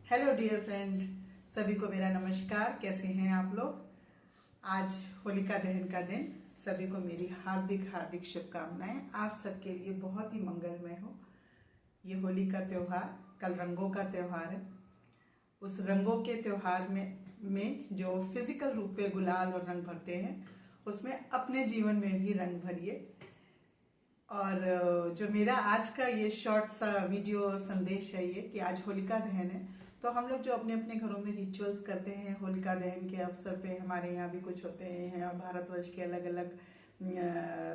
Hello dear friend, सभी को मेरा नमस्कार। कैसे हैं आप लोग? आज होलिका दहन का दिन। सभी को मेरी हार्दिक हार्दिक शुभकामनाएं। आप सबके लिए बहुत ही मंगलमय हो। ये होली का त्योहार कल रंगों का त्योहार है। उस रंगों के त्योहार में जो फिजिकल रूप पे गुलाल और रंग भरते हैं, उसमें अपने जीवन में भी रंग भरिए। और जो मेरा आज का ये शॉर्ट सा वीडियो संदेश है ये कि आज होलिका दहन है, तो हम लोग जो अपने अपने घरों में रिचुअल्स करते हैं होलिका दहन के अवसर पे, हमारे यहाँ भी कुछ होते हैं और भारतवर्ष के अलग अलग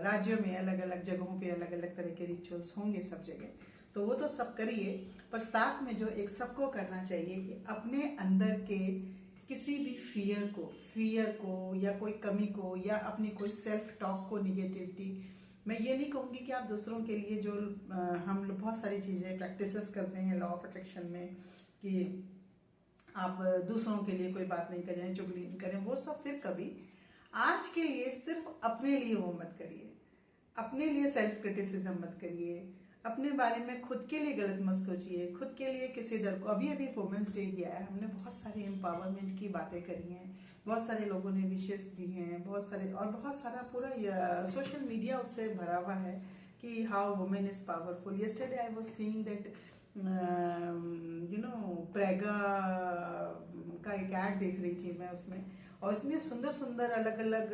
राज्यों में अलग अलग जगहों पे अलग अलग तरह के रिचुअल्स होंगे सब जगह, तो वो तो सब करिए। पर साथ में जो एक सबको करना चाहिए कि अपने अंदर के किसी भी फियर को या कोई कमी को या अपनी कोई सेल्फ टॉक को, निगेटिविटी, मैं ये नहीं कहूँगी कि आप दूसरों के लिए जो हम लोग बहुत सारी चीज़ें प्रैक्टिसेस करते हैं लॉ ऑफ अट्रैक्शन में कि आप दूसरों के लिए कोई बात नहीं करें, चुगली नहीं करें, वो सब फिर कभी। आज के लिए सिर्फ अपने लिए वो मत करिए, अपने लिए सेल्फ क्रिटिसिज्म मत करिए, अपने बारे में खुद के लिए गलत मत सोचिए, खुद के लिए किसी डर को। अभी अभी वुमेन्स डे गया है, हमने बहुत सारी एम्पावरमेंट की बातें करी हैं, बहुत सारे लोगों ने विशेष दी हैं, बहुत सारा पूरा सोशल मीडिया उससे भरा हुआ है कि how women is powerful. Yesterday I was seeing that प्रेगा का एक ऐड देख रही थी मैं उसमें, और इतने सुंदर सुंदर अलग अलग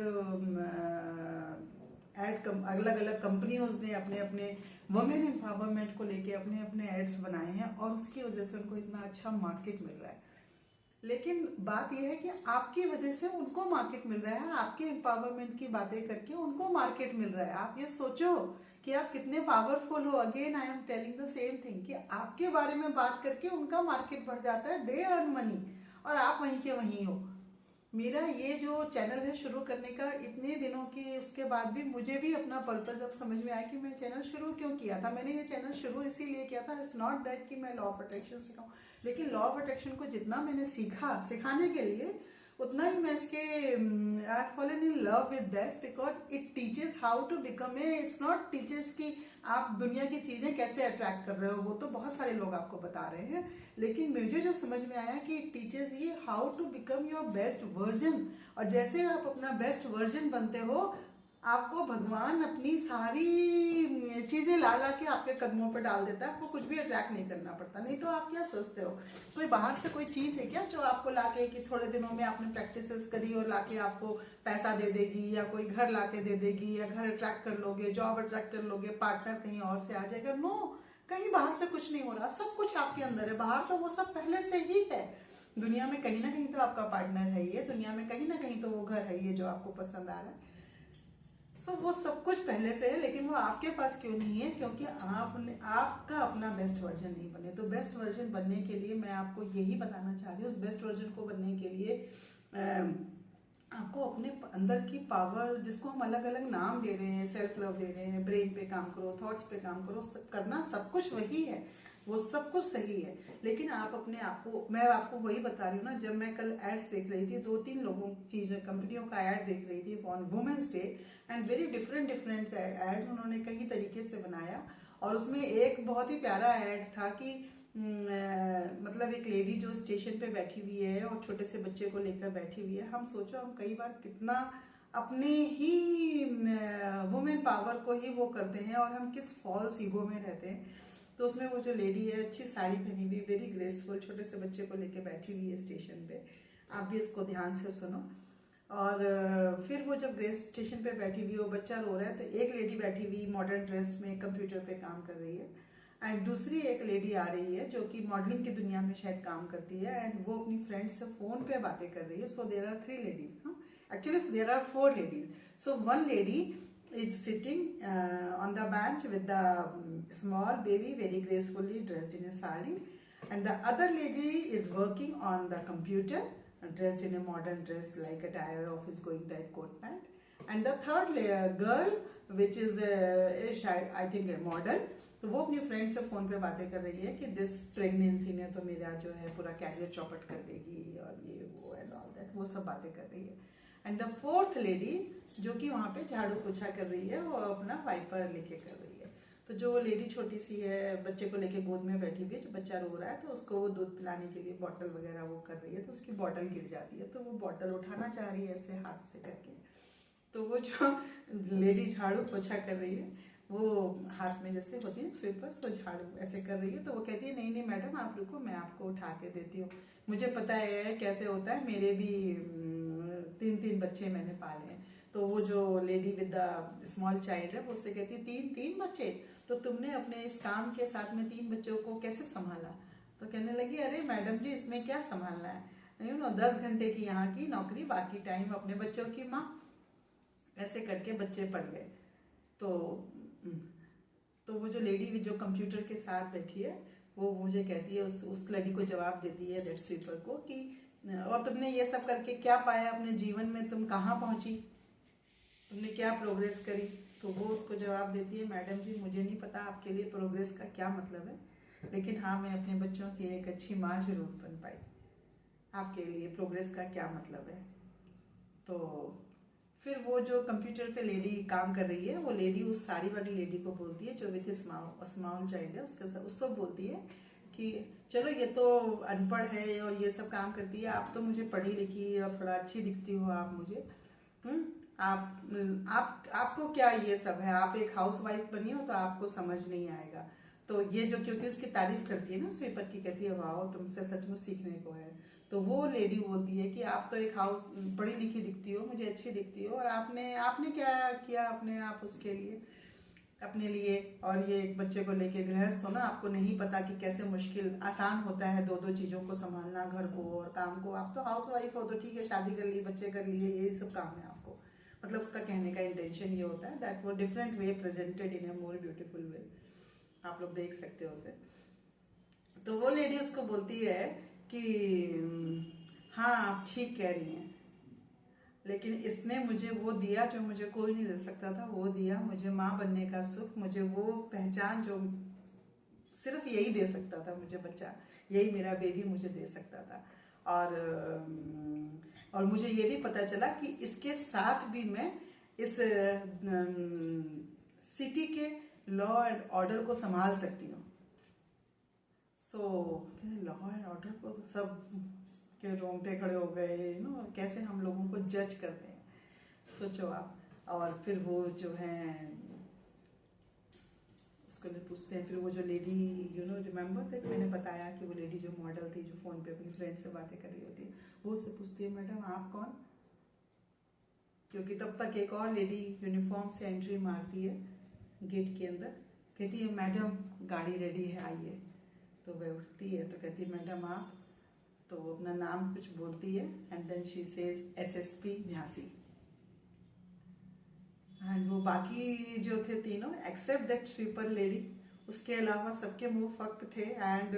अलग अलग कंपनियों ने अपने अपने वुमेन एम्पावरमेंट को लेके अपने अपने एड्स बनाए हैं और उसकी वजह से उनको इतना अच्छा मार्केट मिल रहा है। लेकिन बात यह है कि आपकी वजह से उनको मार्केट मिल रहा है, आपके एम्पावरमेंट की बातें करके उनको मार्केट मिल रहा है। आप ये सोचो कि आप कितने पावरफुल हो। Again I am telling the same thing कि आपके बारे में बात करके उनका मार्केट बढ़ जाता है, दे अर्न मनी, और आप वहीं के वहीं हो। मेरा ये जो चैनल है शुरू करने का इतने दिनों की, उसके बाद भी मुझे भी अपना पर्पस अब समझ में आया कि मैं चैनल शुरू क्यों किया था। मैंने ये चैनल शुरू इसीलिए किया था, इट्स नॉट दैट कि मैं लॉ ऑफ अट्रैक्शन सिखाऊं, लेकिन लॉ ऑफ अट्रैक्शन को जितना मैंने सीखा सिखाने के लिए, उतना ही मैं इसके I fallen in love with this because it teaches how to become a. It's not teaches कि आप दुनिया की चीजें कैसे अट्रैक्ट कर रहे हो, वो तो बहुत सारे लोग आपको बता रहे हैं, लेकिन मुझे जो समझ में आया कि इट टीचेस ये how to become your best version. और जैसे आप अपना बेस्ट वर्जन बनते हो, आपको भगवान अपनी सारी चीजें ला ला के आपके कदमों पर डाल देता है, आपको कुछ भी अट्रैक्ट नहीं करना पड़ता। नहीं तो आप क्या सोचते हो, कोई बाहर से कोई चीज है क्या जो आपको लाके कि थोड़े दिनों में आपने प्रैक्टिसेस करी और लाके आपको पैसा दे देगी, या कोई घर लाके दे देगी, या घर अट्रैक्ट कर लोगे, जॉब अट्रैक्ट कर लोगे, पार्टनर कहीं और से आ जाएगा? नो, कहीं बाहर से कुछ नहीं हो रहा, सब कुछ आपके अंदर है। बाहर तो वो सब पहले से ही है। दुनिया में कहीं ना कहीं तो आपका पार्टनर है ये, दुनिया में कहीं ना कहीं तो वो घर है ये जो आपको पसंद आ रहा है। वो सब कुछ पहले से है, लेकिन वो आपके पास क्यों नहीं है? क्योंकि आपने आपका अपना बेस्ट वर्जन नहीं बने। तो बेस्ट वर्जन बनने के लिए मैं आपको यही बताना चाह रही हूँ, उस बेस्ट वर्जन को बनने के लिए आपको अपने अंदर की पावर, जिसको हम अलग अलग नाम दे रहे हैं, सेल्फ लव दे रहे हैं, ब्रेन पे काम करो, थॉट्स पे काम करो, करना सब कुछ वही है, वो सब कुछ सही है। लेकिन आप अपने आप को, मैं आपको वही बता रही हूँ ना, जब मैं कल एड्स देख रही थी, 2-3 लोगों चीजें कंपनियों का एड देख रही थी on women's day, and very different ad उन्होंने कई तरीके से बनाया। और उसमें एक बहुत ही प्यारा एड था कि मतलब एक लेडी जो स्टेशन पे बैठी हुई है और छोटे से बच्चे को लेकर बैठी हुई है। हम सोचो, हम कई बार कितना अपने ही वुमेन पावर को ही वो करते हैं और हम किस फॉल्स ईगो में रहते हैं। तो उसमें वो जो लेडी है, अच्छी साड़ी पहनी हुई, वेरी ग्रेसफुल, छोटे से बच्चे को लेकर बैठी हुई है स्टेशन पे। आप भी इसको ध्यान से सुनो। और फिर वो जब रेस स्टेशन पे बैठी हुई, वो बच्चा रो रहा है, तो एक लेडी बैठी हुई मॉडर्न ड्रेस में कंप्यूटर पे काम कर रही है, एंड दूसरी एक लेडी आ रही है जो कि मॉडलिंग की दुनिया में शायद काम करती है, एंड वो अपनी फ्रेंड से फोन पे बातें कर रही है। So there are 3 ladies, actually there are 4 ladies. So one lady is sitting on the bench with the small baby, very gracefully dressed in a sari, and the other lady is working on the computer, dressed in a modern dress like a attire office going type coat pant, and the third girl, which is I think a model, तो वो अपनी friend से phone पे बातें कर रही है कि दिस प्रेगनेंसी ने तो मेरा जो है पूरा कैरियर चौपट कर देगी और ये वो एंड ऑल दैट, वो सब बातें कर रही है। एंड द 4th लेडी जो कि वहां पे झाड़ू पोछा कर रही है, वो अपना वाइपर लेके कर रही है। तो जो वो लेडी छोटी सी है, बच्चे को लेके गोद में बैठी हुई है, जो बच्चा रो रहा है, तो उसको वो दूध पिलाने के लिए बॉटल वगैरह वो कर रही है, तो उसकी बॉटल गिर जाती है, तो वो बॉटल उठाना चाह रही है ऐसे हाथ से करके। तो वो जो लेडी झाड़ू पोछा कर रही है, वो हाथ में जैसे होती है स्वीपर, तो झाड़ू ऐसे कर रही है, तो वो कहती है नहीं नहीं मैडम आप रुको, मैं आपको उठा के देती हूँ, मुझे पता है कैसे होता है, मेरे भी 3 बच्चे मैंने पाले हैं। तो वो जो lady with the small child है, वो उससे कहती है 3 बच्चे, तो तुमने अपने इस काम के साथ में 3 बच्चों को कैसे संभाला? तो कहने लगी अरे मैडम जी इसमें क्या संभालना है, 10 घंटे की यहाँ की नौकरी, बाकी टाइम अपने बच्चों की माँ। ऐसे करके बच्चे पढ़ गए। तो तो वो जो लेडी जो कंप्यूटर के साथ बैठी है, वो मुझे कहती है, उस लड़की को जवाब देती है दैट स्वीपर को कि और तुमने ये सब करके क्या पाया अपने जीवन में, तुम कहाँ पहुंची, तुमने क्या प्रोग्रेस करी? तो वो उसको जवाब देती है मैडम जी मुझे नहीं पता आपके लिए प्रोग्रेस का क्या मतलब है, लेकिन हाँ मैं अपने बच्चों की एक अच्छी माँ जरूर बन पाई। आपके लिए प्रोग्रेस का क्या मतलब है? तो फिर वो जो कंप्यूटर पे लेडी काम कर रही है, वो लेडी उस साड़ी वाली लेडी को बोलती है जो विथ स्मॉल चाइल्ड है, उसको बोलती है कि चलो ये तो अनपढ़ है और ये सब काम करती है, आप तो मुझे पढ़ी लिखी और थोड़ा अच्छी दिखती हो आप मुझे, आप आपको क्या ये सब है, आप एक हाउस वाइफ बनी हो तो आपको समझ नहीं आएगा। तो ये जो क्योंकि उसकी तारीफ करती है ना स्वीपर की, कहती है वाह तुमसे सचमुच सीखने को है। तो वो लेडी बोलती है कि आप तो एक हाउस पढ़ी लिखी दिखती हो, मुझे अच्छी दिखती हो, और आपने आपने क्या किया अपने आप उसके लिए, अपने लिए, और ये एक बच्चे को लेके गृहस्थ हो ना, आपको नहीं पता कि कैसे मुश्किल आसान होता है 2 चीजों को संभालना, घर को और काम को। आप तो हाउस वाइफ हो तो ठीक है, शादी कर ली, बच्चे कर लिए, यही सब काम है आपको। मतलब उसका कहने का इंटेंशन ये होता है दैट वो different way presented in A more beautiful way, आप लोग देख सकते हो उसे। तो वो लेडी उसको बोलती है कि हाँ आप ठीक कह रही हैं, लेकिन इसने मुझे वो दिया जो मुझे कोई नहीं दे सकता था, वो दिया मुझे माँ बनने का सुख, मुझे वो पहचान जो सिर्फ यही दे सकता था मुझे बच्चा, यही मेरा बेबी मुझे दे सकता था। और मुझे ये भी पता चला कि इसके साथ भी मैं इस सिटी के लॉ एंड ऑर्डर को संभाल सकती हूँ। सो लॉ एंड ऑर्डर को सब के रोंगटे खड़े हो गए, कैसे हम लोगों को जज करते हैं, सोचो आप। और फिर वो जो है उसको पूछते हैं, फिर वो जो लेडी रिमेम्बर दैट मैंने बताया कि वो लेडी जो मॉडल थी जो फोन पे अपनी फ्रेंड से बातें कर रही होती है, वो उससे पूछती है मैडम आप कौन? क्योंकि तब तक एक और लेडी यूनिफॉर्म से एंट्री मारती है गेट के अंदर, कहती है मैडम गाड़ी रेडी है आइए। तो वह उठती है तो कहती है मैडम आप, तो वो अपना नाम कुछ बोलती है and then she says SSP Jhansi. And वो बाकी जो थे तीनों एक्सेप्ट दैट स्वीपर लेडी, उसके अलावा सबके मुंह फक थे and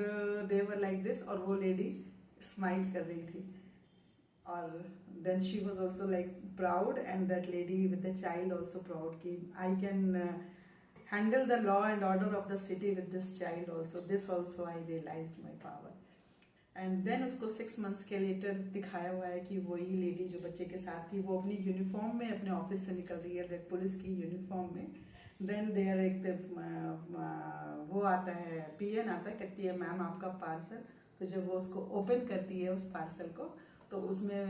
they were like this, और वो लेडी स्माइल कर रही थी। और then she was also like proud and that lady with the child also proud कि I can handle the law and order of the city with this child also. This also I realized my power. And then उसको 6 months के letter दिखाया हुआ है कि वही lady जो बच्चे के साथ थी, वो अपनी यूनिफॉर्म में अपने ऑफिस से निकल रही है, पुलिस की यूनिफॉर्म में। देन देयर एक वो आता है, पीएन आता है, कहती है मैम आपका पार्सल। तो जब वो उसको ओपन करती है उस पार्सल को, तो उसमें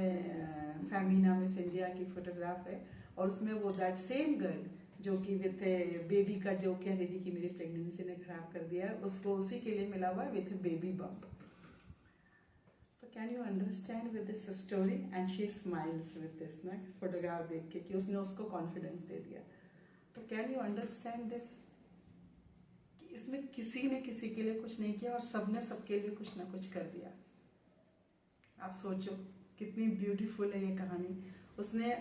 फैमिना मिस इंडिया की फोटोग्राफ है, और उसमें वो दैट सेम गर्ल जो कि विथ बेबी का जो कह रही थी कि मेरी प्रेगनेंसी ने खराब कर दिया है, उसको उसी के लिए मिला हुआ है विथ बेबी बम्प। तो can you understand with this story? And she smiles with this ना फोटोग्राफ देख के कि उसने उसको कॉन्फिडेंस दे दिया। तो कैन यू अंडरस्टैंड दिस कि इसमें किसी ने किसी के लिए कुछ नहीं किया और सबने सबके लिए कुछ ना कुछ कर दिया। आप सोचो कितनी ब्यूटीफुल है ये कहानी। उसने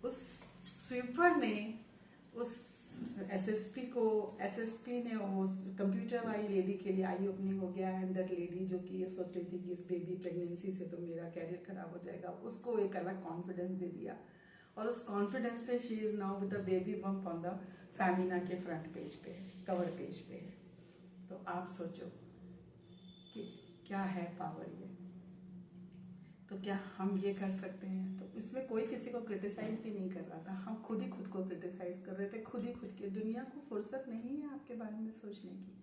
उस स्वीपर ने उस एसएसपी ने उस कंप्यूटर वाली लेडी के लिए आई ओपनिंग हो गया, एंड दैट लेडी जो कि ये सोच रही थी कि इस बेबी प्रेगनेंसी से तो मेरा कैरियर खराब हो जाएगा, उसको एक अलग कॉन्फिडेंस दे दिया, और उस कॉन्फिडेंस से she is now with the baby bump on the Femina के फ्रंट पेज पे, कवर पेज पे। तो आप सोचो कि क्या है पावर ये। तो क्या हम ये कर सकते हैं? तो इसमें कोई किसी को क्रिटिसाइज भी नहीं कर रहा था, हम खुद ही खुद को क्रिटिसाइज कर रहे थे, खुद ही खुद के। दुनिया को फुर्सत नहीं है आपके बारे में सोचने की,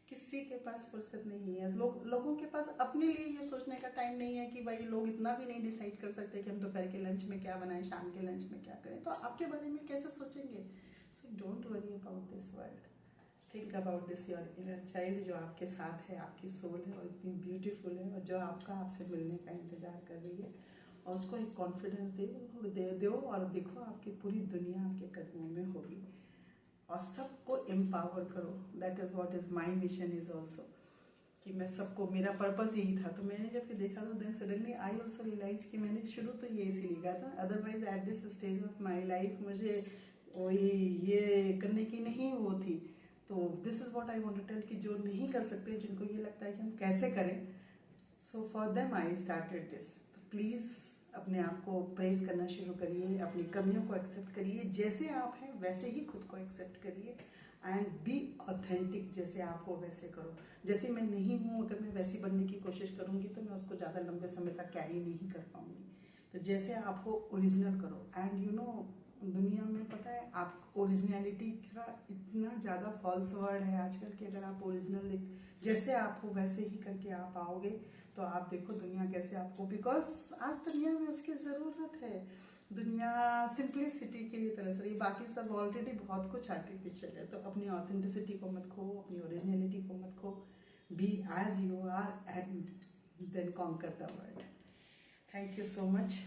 किसी के पास फुर्सत नहीं है। लोगों के पास अपने लिए ये सोचने का टाइम नहीं है कि भाई लोग इतना भी नहीं डिसाइड कर सकते कि हम दोपहर के लंच में क्या बनाएं, शाम के लंच में क्या करें, तो आपके बारे में कैसे सोचेंगे? So don't worry about this world, think about this your inner child जो आपके साथ है, आपकी सोल है और इतनी ब्यूटीफुल है और जो आपका आपसे मिलने का इंतजार कर रही है, और उसको एक कॉन्फिडेंस दो और देखो आपकी पूरी दुनिया आपके कदमों में होगी। और सबको एम्पावर करो, that is what is my mission is also, कि मैं सबको, मेरा पर्पस यही था। तो मैंने जब फिर देखा तो then suddenly I also realise कि मैंने शुरू तो ये इसी लिखा था, otherwise at this stage of my life मुझे वही ये करने की नहीं वो थी। तो this is what I want to tell कि जो नहीं कर सकते, जिनको ये लगता है कि हम कैसे करें, so for them I started this. तो प्लीज अपने आप को प्रेज करना शुरू करिए, अपनी कमियों को एक्सेप्ट करिए, जैसे आप हैं वैसे ही खुद को एक्सेप्ट करिए एंड बी ऑथेंटिक, जैसे आप हो वैसे करो। जैसे मैं नहीं हूँ, अगर मैं वैसी बनने की कोशिश करूंगी तो मैं उसको ज़्यादा लंबे समय तक कैरी नहीं कर पाऊंगी। तो जैसे आप हो ओरिजिनल करो। एंड यू नो, दुनिया में पता है आप ओरिजिनलिटी का इतना ज़्यादा फॉल्स वर्ड है आजकल कि अगर आप ओरिजिनल जैसे आप हो वैसे ही करके आप आओगे तो आप देखो दुनिया कैसे आपको, बिकॉज आज दुनिया में उसकी ज़रूरत है। दुनिया सिंप्लिसिटी के लिए तरस रही, बाकी सब ऑलरेडी बहुत कुछ आर्टिफिशियल है। तो अपनी ऑथेंटिसिटी को मत खो, अपनी ओरिजिनलिटी को मत खो, be as you are and then conquer the world. Thank you so much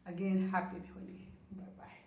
again, happy Holi, bye bye.